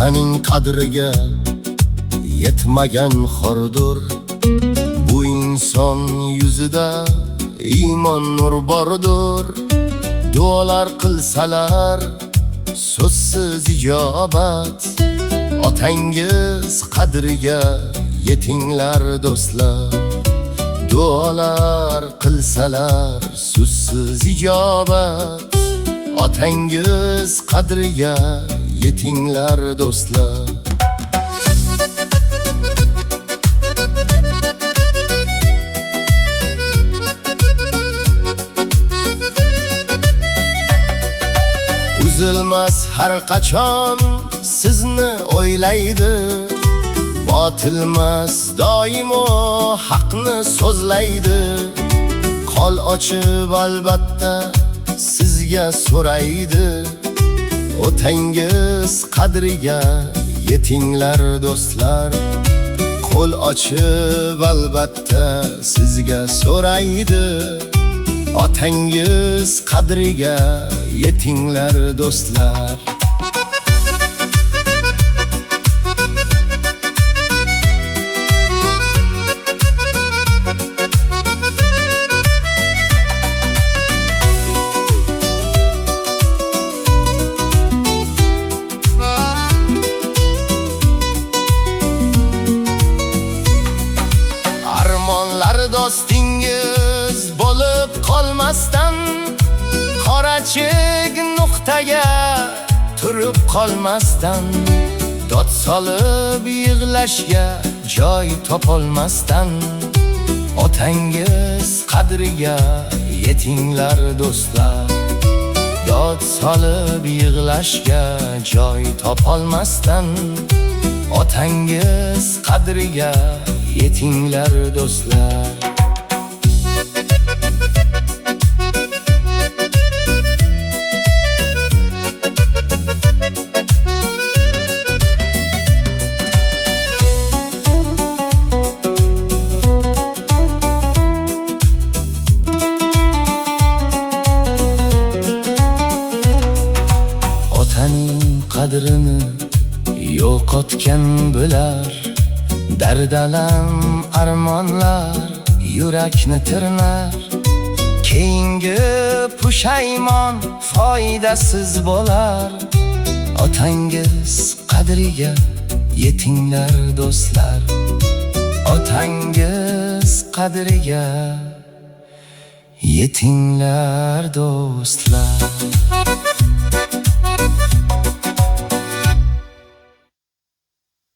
otaning qadriga yetmagan xordur. Bu inson yuzida iymon nur bordur. Duolar qilsalar so'zsiz ijobat. Otangiz qadriga yetinglar do'stlar. Duolar qilsalar so'zsiz ijobat. Otangiz qadriga yetinglar do'stlar. Uzilmas har qachon sizni o'ylaydi. Botilmas doimo haqni so'zlaydi. Qo'l ochib albatta sizga so'raydi. Otangiz qadriga yetinglar do'stlar. Qo'l ochib albatta sizga so'raydi. Otangiz qadriga yetinglar do'stlar. Armonlar do'stingiz bo'lib qolmasdan, qorachik nuqtaga turib qolmasdan, dod solib yig'lashga joy topolmasdan, otangiz qadriga yetinglar do'stlar. Dod solib yig'lashga joy topolmasdan, otangiz qadriga yetinglar do'stlar. Otaning qadrini yo'qotgan bo'lar. Dardalam armonlar yurakni tirnar. Keyingi pushaymon foydasiz bo'lar. Otangiz qadriga yetinglar do'stlar. Otangiz qadriga yetinglar do'stlar.